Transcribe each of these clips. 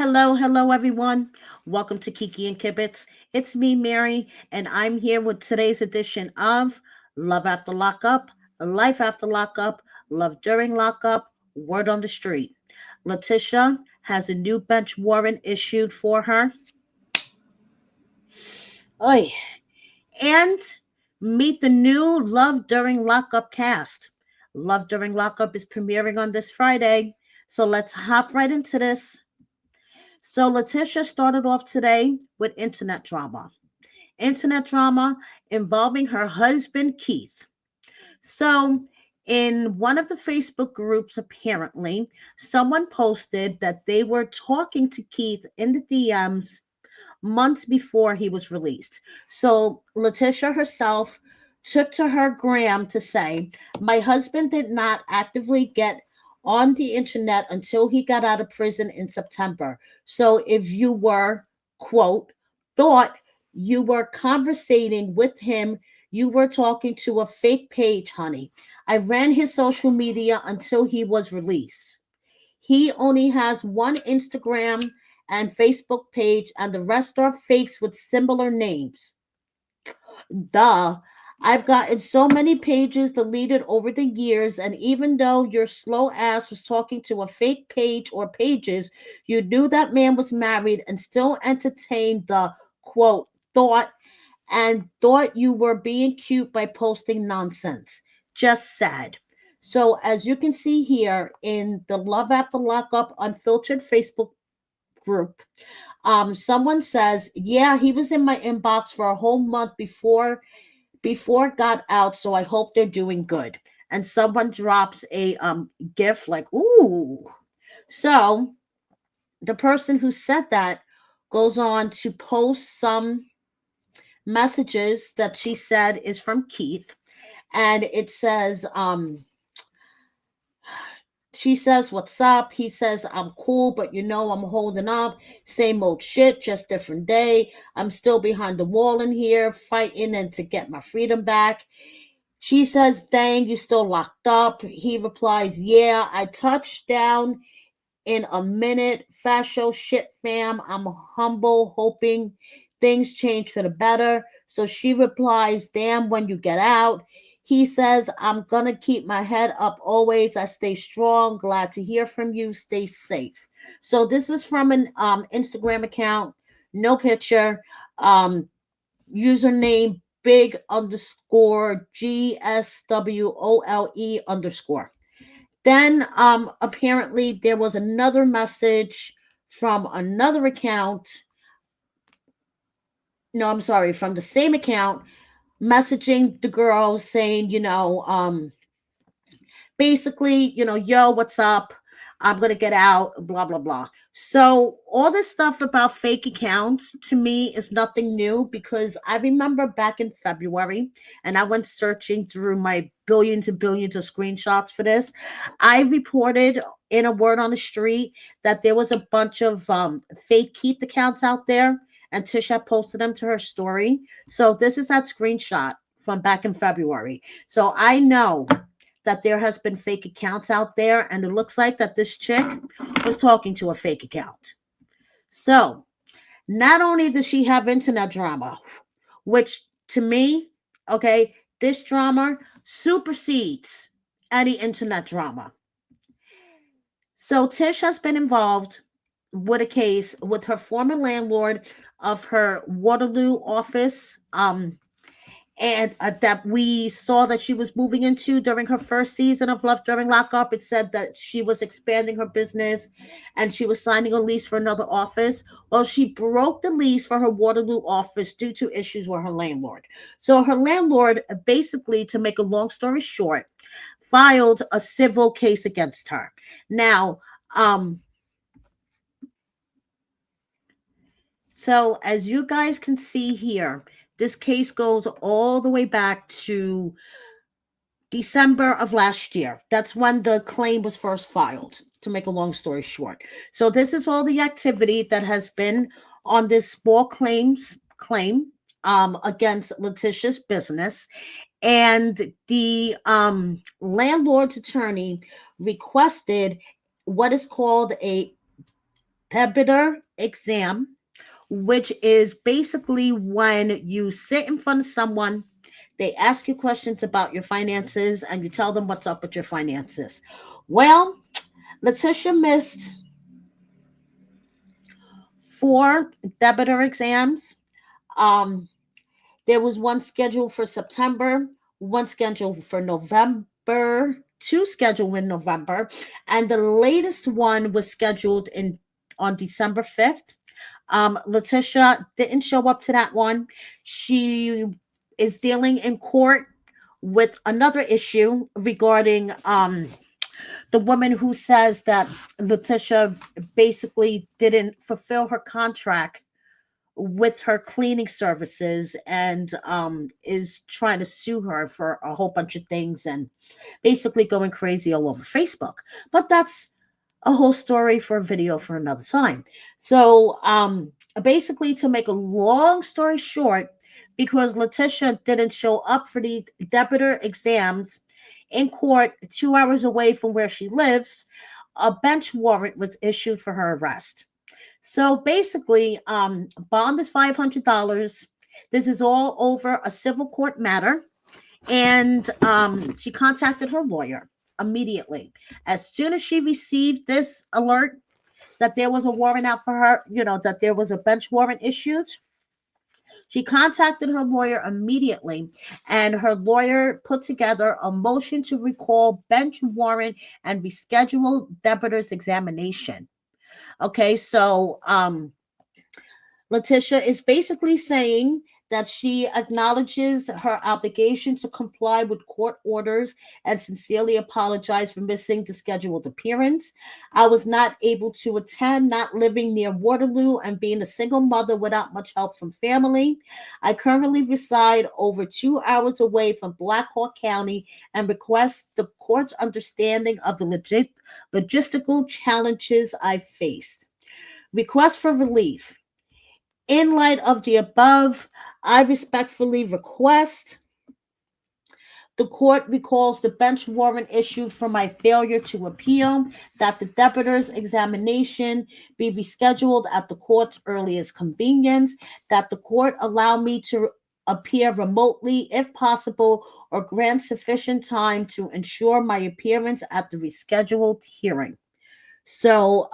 Hello, everyone. Welcome to Kiki and Kibitz. It's me, Mary, and I'm here with today's edition of Love After Lockup, Life After Lockup, Love During Lockup, Word on the Street. LaTisha has a new bench warrant issued for her. Oi. And meet the new Love During Lockup cast. Love During Lockup is premiering on this Friday. So let's hop right into this. So Letitia started off today with internet drama. Internet drama involving her husband Keith. So in one of the Facebook groups, apparently, someone posted that they were talking to Keith in the DMs months before he was released. So Letitia herself took to her gram to say, my husband did not actively get on the internet until he got out of prison in September. So if you were, quote, thought you were conversating with him, you were talking to a fake page, honey. I ran his social media until he was released. He only has one Instagram and Facebook page, and the rest are fakes with similar names. Duh. I've gotten so many pages deleted over the years, and even though your slow ass was talking to a fake page or pages, you knew that man was married and still entertained the quote thought and thought you were being cute by posting nonsense. Just sad. So, as you can see here in the Love After Lockup Unfiltered Facebook group, someone says, "Yeah, he was in my inbox for a whole month before it got out, so I hope they're doing good." And someone drops a gif like, "Ooh." So the person who said that goes on to post some messages that she said is from Keith, and it says, she says, "What's up?" He says, "I'm cool, but I'm holding up. Same old shit, just different day. I'm still behind the wall in here, fighting and to get my freedom back." She says, "Dang, you still locked up?" He replies, "Yeah, I touched down in a minute. Fascio shit, fam. I'm humble, hoping things change for the better." So she replies, "Damn, when you get out." He says, "I'm gonna keep my head up always. I stay strong. Glad to hear from you. Stay safe." So this is from an Instagram account, no picture, username big underscore GSWOLE underscore. Then apparently there was another message from another account. No, I'm sorry, from the same account messaging the girl saying, basically, yo, what's up? I'm going to get out, blah, blah, blah. So, all this stuff about fake accounts to me is nothing new because I remember back in February and I went searching through my billions and billions of screenshots for this. I reported in a word on the street that there was a bunch of fake Keith accounts out there, and Tisha posted them to her story. So, this is that screenshot from back in February. So, I know that there has been fake accounts out there, and it looks like that this chick was talking to a fake account. So not only does she have internet drama, which to me, okay, this drama supersedes any internet drama. So Tish has been involved with a case with her former landlord of her Waterloo office, and that we saw that she was moving into during her first season of Love During Lockup. It said that she was expanding her business and she was signing a lease for another office. Well, she broke the lease for her Waterloo office due to issues with her landlord. So her landlord, basically, to make a long story short, filed a civil case against her. Now, so as you guys can see here, this case goes all the way back to December of last year. That's when the claim was first filed, to make a long story short. So this is all the activity that has been on this small claim against Letitia's business. And the landlord's attorney requested what is called a debitor exam, which is basically when you sit in front of someone, they ask you questions about your finances, and you tell them what's up with your finances. Well, Letitia missed 4 debitor exams. Um, there was one scheduled for September, one scheduled for November, two scheduled in November, and the latest one was scheduled in on December 5th. Letitia didn't show up to that one. She is dealing in court with another issue regarding the woman who says that Letitia basically didn't fulfill her contract with her cleaning services, and is trying to sue her for a whole bunch of things, and basically going crazy all over Facebook. But that's a whole story for a video for another time. So basically, to make a long story short, because Letitia didn't show up for the debitor exams in court 2 hours away from where she lives, a bench warrant was issued for her arrest. So basically, bond is $500. This is all over a civil court matter, and she contacted her lawyer immediately. As soon as she received this alert that there was a warrant out for her, that there was a bench warrant issued, she contacted her lawyer immediately, and her lawyer put together a motion to recall bench warrant and reschedule debitor's examination. Okay, so Letitia is basically saying that she acknowledges her obligation to comply with court orders and sincerely apologize for missing the scheduled appearance. I was not able to attend, not living near Waterloo and being a single mother without much help from family. I currently reside over 2 hours away from Black Hawk County and request the court's understanding of the logistical challenges I face. Request for relief. In light of the above, I respectfully request the court recalls the bench warrant issued for my failure to appeal, that the debitor's examination be rescheduled at the court's earliest convenience, that the court allow me to appear remotely if possible, or grant sufficient time to ensure my appearance at the rescheduled hearing. So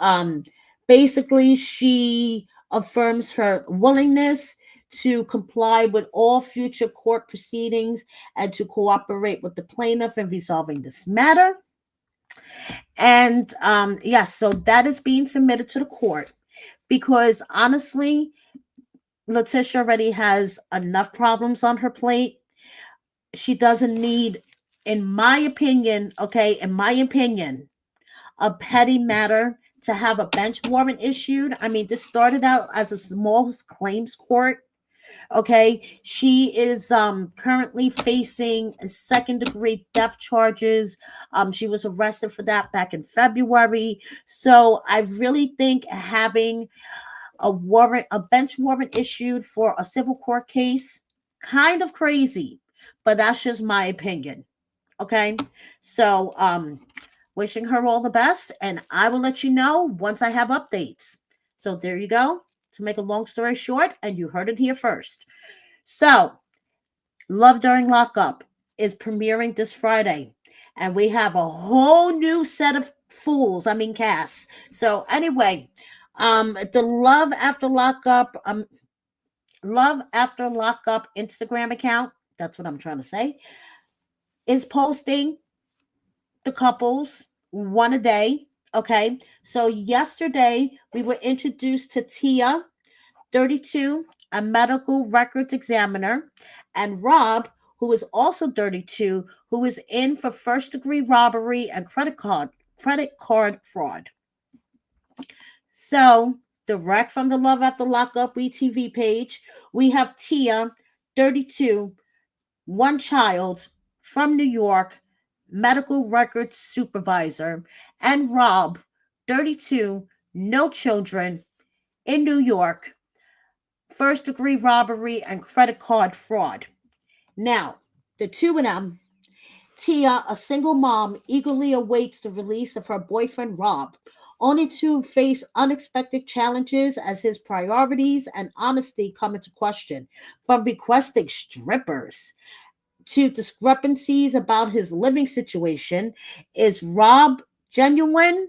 basically, she affirms her willingness to comply with all future court proceedings and to cooperate with the plaintiff in resolving this matter. And yes, so that is being submitted to the court because honestly, Letitia already has enough problems on her plate. She doesn't need, in my opinion, a petty matter to have a bench warrant issued. I mean, this started out as a small claims court. Okay, she is currently facing second degree theft charges. She was arrested for that back in February. So I really think having a bench warrant issued for a civil court case, kind of crazy, but that's just my opinion. Okay, so wishing her all the best, and I will let you know once I have updates. So there you go. To make a long story short, and you heard it here first. So, Love During Lockup is premiering this Friday, and we have a whole new set of casts. So anyway, the Love After Lockup Instagram account, that's what I'm trying to say, is posting the couples one a day. Okay. So yesterday we were introduced to Tia, 32, a medical records examiner, and Rob, who is also 32, who is in for first degree robbery and credit card fraud. So direct from the Love After Lockup WeTV page, we have Tia, 32, one child from New York, medical records supervisor, and Rob, 32, no children, in New York, first degree robbery and credit card fraud. Now, the two of them, Tia, a single mom, eagerly awaits the release of her boyfriend Rob, only to face unexpected challenges as his priorities and honesty come into question. From requesting strippers to discrepancies about his living situation, is Rob genuine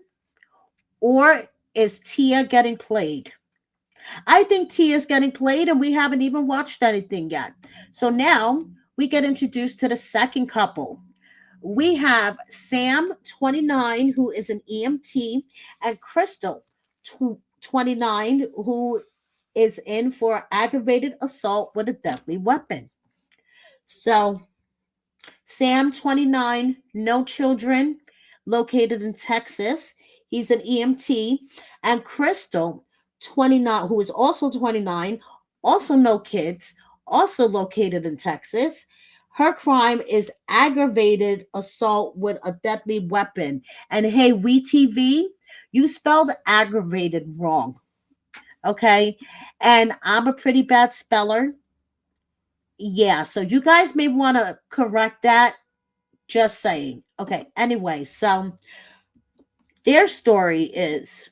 or is Tia getting played? I think Tia's getting played and we haven't even watched anything yet. So now we get introduced to the second couple. We have Sam, 29, who is an EMT, and Crystal, 29, who is in for aggravated assault with a deadly weapon. So, Sam, 29, no children, located in Texas. He's an EMT. And Crystal, 29, who is also 29, also no kids, also located in Texas. Her crime is aggravated assault with a deadly weapon. And hey, WeTV, you spelled aggravated wrong. Okay. And I'm a pretty bad speller. Yeah. So you guys may want to correct that. Just saying. Okay. Anyway, so their story is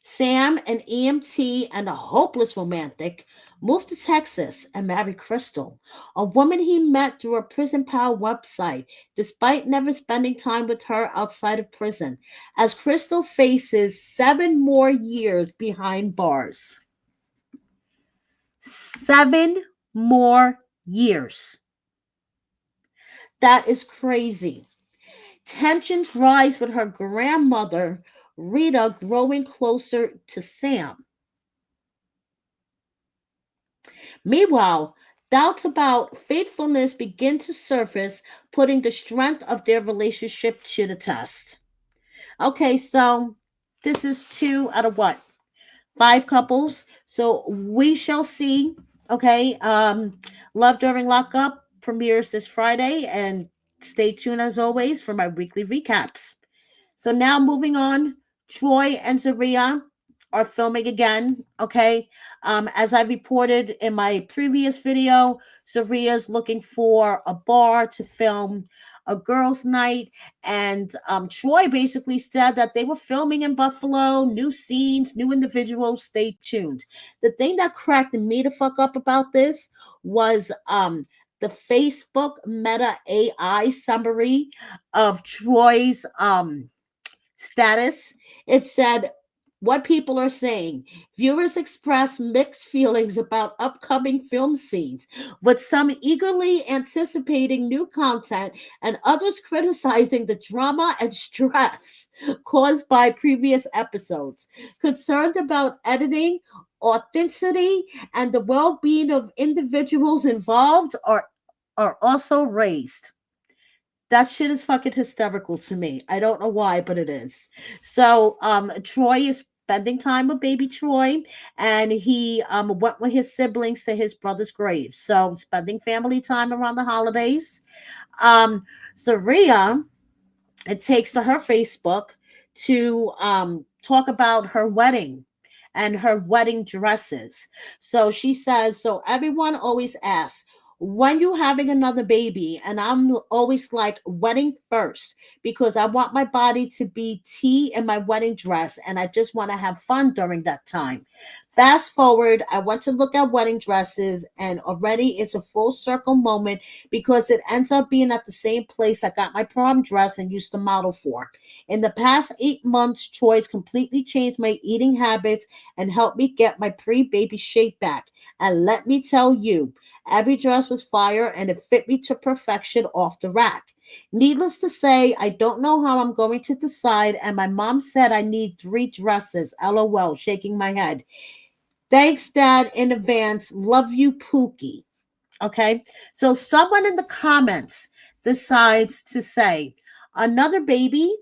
Sam, an EMT and a hopeless romantic, moved to Texas and married Crystal, a woman he met through a Prison Pal website, despite never spending time with her outside of prison, as Crystal faces 7 more years behind bars. 7 more years. That is crazy. Tensions rise with her grandmother, Rita, growing closer to Sam. Meanwhile, doubts about faithfulness begin to surface, putting the strength of their relationship to the test. Okay, so this is two out of what? Five couples. So we shall see. Okay. Love During Lockup premieres this Friday, and stay tuned as always for my weekly recaps. So now moving on, Troy and Zaria are filming again. Okay. As I reported in my previous video, Zaria's looking for a bar to film a girls' night. And Troy basically said that they were filming in Buffalo, new scenes, new individuals. Stay tuned. The thing that cracked me the fuck up about this was the Facebook Meta AI summary of Troy's status. It said, what people are saying. Viewers express mixed feelings about upcoming film scenes, with some eagerly anticipating new content and others criticizing the drama and stress caused by previous episodes. Concerned about editing, authenticity, and the well being of individuals involved are also raised. That shit is fucking hysterical to me. I don't know why, but it is. So Troy is spending time with baby Troy, and he went with his siblings to his brother's grave. So spending family time around the holidays. Zaria, it takes to her Facebook to talk about her wedding and her wedding dresses. So she says, so everyone always asks, when you having another baby? And I'm always like, wedding first, because I want my body to be tea in my wedding dress, and I just want to have fun during that time. Fast forward, I went to look at wedding dresses, and already it's a full circle moment because it ends up being at the same place I got my prom dress and used to model for. In the past 8 months, Troy's completely changed my eating habits and helped me get my pre-baby shape back. And let me tell you, every dress was fire and it fit me to perfection off the rack. Needless to say, I don't know how I'm going to decide, and my mom said I need 3 dresses. LOL, shaking my head. Thanks, Dad, in advance. Love you, Pookie. Okay. So someone in the comments decides to say, another baby,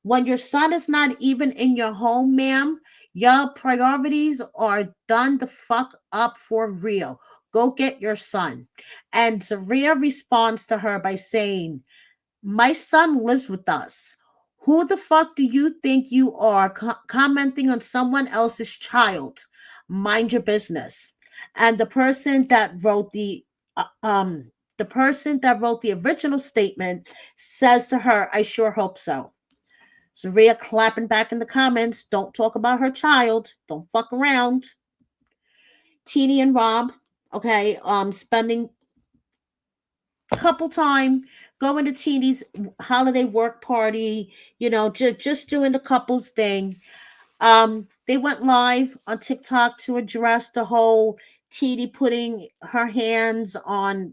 when your son is not even in your home, ma'am, your priorities are done the fuck up for real. Go get your son. And Zaria responds to her by saying, my son lives with us. Who the fuck do you think you are commenting on someone else's child? Mind your business. And the person that wrote the original statement says to her, I sure hope so. Zaria clapping back in the comments. Don't talk about her child. Don't fuck around. Tennie and Rob, okay, spending couple time going to Teeny's holiday work party, just doing the couples thing. They went live on TikTok to address the whole Teeny putting her hands on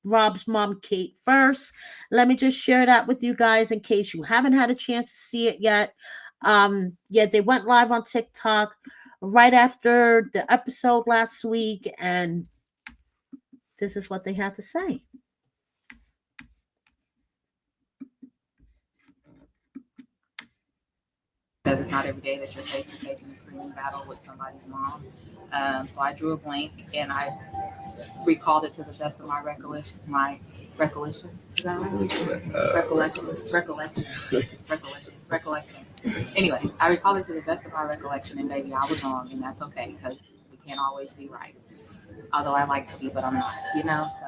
Rob's mom, Kate, first. Let me just share that with you guys in case you haven't had a chance to see it yet. Yeah, they went live on TikTok right after the episode last week, and this is what they had to say. Because it's not every day that you're face to face in a screaming battle with somebody's mom. So I drew a blank and I recalled it to the best of my recollection. Is that right? Recollection. Anyways, I recall it to the best of my recollection, and baby, I was wrong, and that's okay because we can't always be right. Although I like to be, but I'm not. So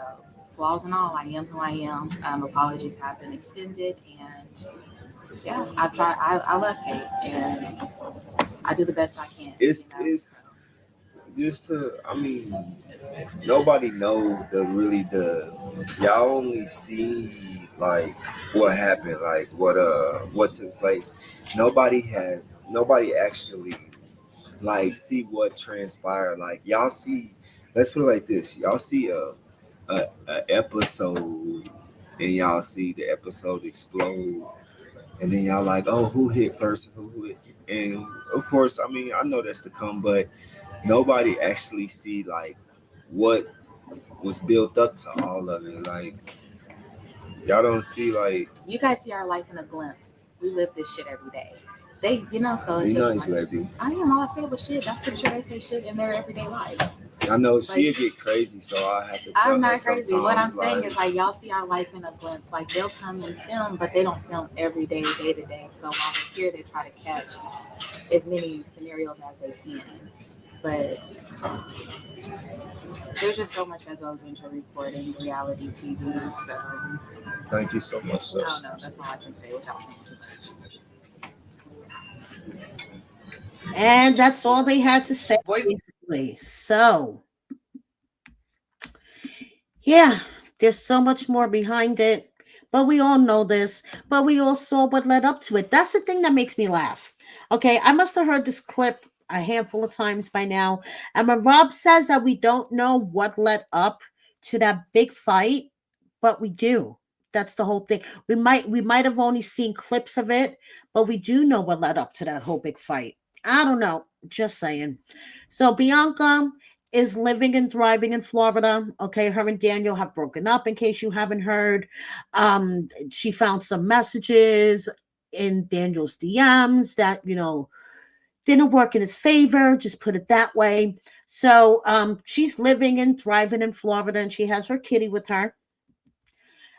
flaws and all, I am who I am. Apologies have been extended, and yeah, I've tried. I love Kate, and I do the best I can. It's just to. I mean, nobody knows y'all only see like what happened, like what took place. Nobody actually like see what transpired. Like y'all see, let's put it like this: y'all see a episode, and y'all see the episode explode, and then y'all like, oh, who hit first? Who hit? And of course, I mean, I know that's to come, but nobody actually see like what was built up to all of it. Like y'all don't see like you guys see our life in a glimpse. We live this shit every day. So it's just nice, like, baby. I am. All I said was shit. I'm pretty sure they say shit in their everyday life. I know she'll get crazy, so I have to tell I'm her not crazy. What I'm saying like, is like y'all see our life in a glimpse. Like they'll come and film, but they don't film every day, day to day. So while they're here, they try to catch as many scenarios as they can. But there's just so much that goes into recording reality TV. So thank you so much. I don't know. That's all I can say without saying too much. And that's all they had to say, basically. So, yeah, there's so much more behind it. But we all know this. But we all saw what led up to it. That's the thing that makes me laugh. Okay, I must have heard this clip a handful of times by now. And when Rob says that we don't know what led up to that big fight, but we do. That's the whole thing. We might have only seen clips of it, but we do know what led up to that whole big fight. I don't know. Just saying. So Bianca is living and thriving in Florida. Okay, her and Daniel have broken up in case you haven't heard. She found some messages in Daniel's DMs that, didn't work in his favor, just put it that way. So she's living and thriving in Florida, and she has her kitty with her.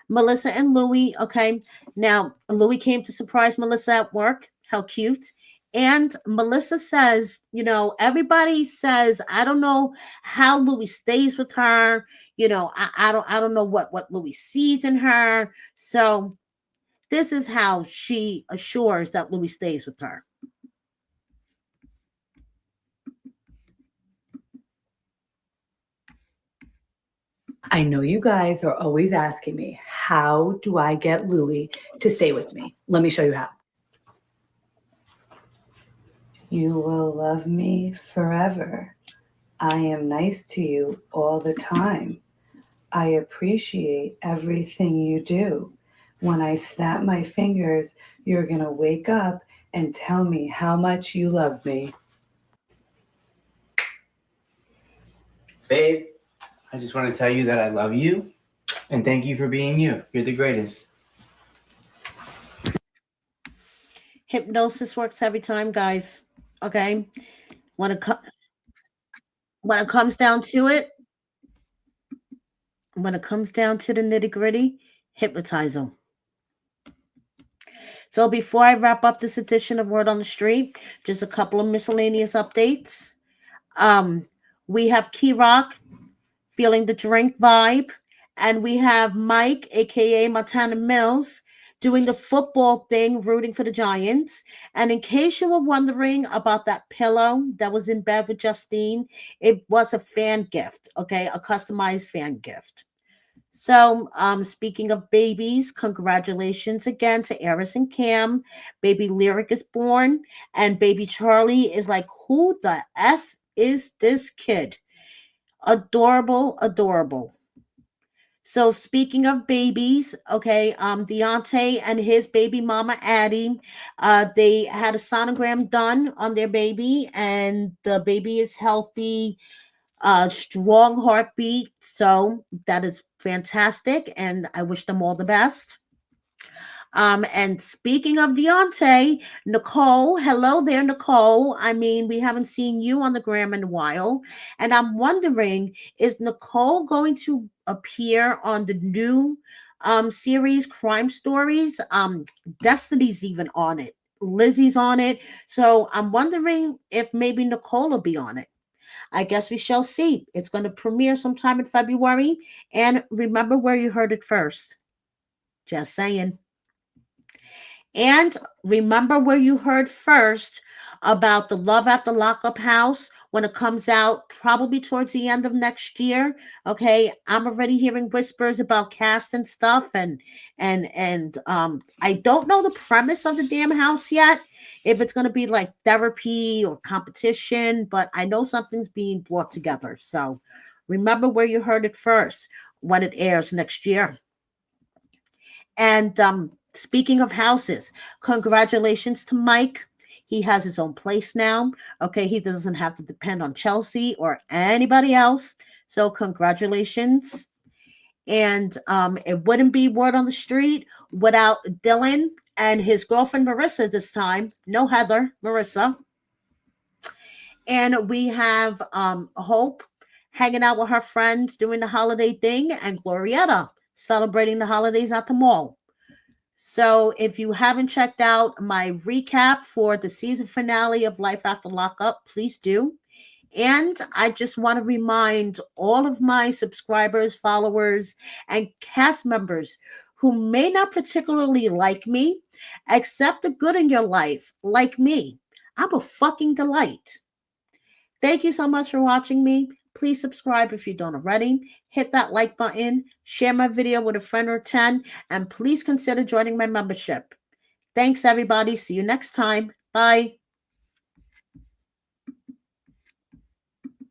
Melissa and Louie. Okay. Now, Louie came to surprise Melissa at work. How cute. And Melissa says, everybody says, I don't know how Louie stays with her. I don't know what Louie sees in her. So this is how she assures that Louie stays with her. I know you guys are always asking me, how do I get Louie to stay with me? Let me show you how. You will love me forever. I am nice to you all the time. I appreciate everything you do. When I snap my fingers, you're going to wake up and tell me how much you love me. Babe, I just want to tell you that I love you and thank you for being you. You're the greatest. Hypnosis works every time, guys. Okay. When it comes down to it, when it comes down to the nitty gritty, hypnotize them. So before I wrap up this edition of Word on the Street, just a couple of miscellaneous updates. We have Key Rock feeling the drink vibe, and we have Mike, aka Montana Mills, doing the football thing, rooting for the Giants. And in case you were wondering about that pillow that was in bed with Justine, it was a fan gift, okay? A customized fan gift. So, speaking of babies, congratulations again to Eris and Cam. Baby Lyric is born, and baby Charlie is like, who the F is this kid? Adorable, adorable. So speaking of babies, okay, Deontay and his baby mama Addie, they had a sonogram done on their baby, and the baby is healthy, strong heartbeat. So that is fantastic, and I wish them all the best. And speaking of Deontay, Nicole, hello there, Nicole. I mean, we haven't seen you on the gram in a while. And I'm wondering, is Nicole going to appear on the new series, Crime Stories? Destiny's even on it. Lizzie's on it. So I'm wondering if maybe Nicole will be on it. I guess we shall see. It's going to premiere sometime in February. And remember where you heard it first. Just saying. And remember where you heard first about the Love After Lockup house when it comes out probably towards the end of next year. Okay, I'm already hearing whispers about cast and stuff, and I don't know the premise of the damn house yet. If it's going to be like therapy or competition, but I know something's being brought together. So remember where you heard it first when it airs next year. And speaking of houses, congratulations to Mike. He has his own place now. Okay, he doesn't have to depend on Chelsea or anybody else. So congratulations. And it wouldn't be word on the street without Dylan and his girlfriend Marissa this time. No Heather, Marissa. And we have Hope hanging out with her friends doing the holiday thing, and Glorietta celebrating the holidays at the mall. So if you haven't checked out my recap for the season finale of Life After Lockup, please do. And I just want to remind all of my subscribers, followers, and cast members who may not particularly like me, accept the good in your life, like me. I'm a fucking delight. Thank you so much for watching me. Please subscribe if you don't already. Hit that like button, share my video with a friend or 10, and please consider joining my membership. Thanks, everybody. See you next time. Bye.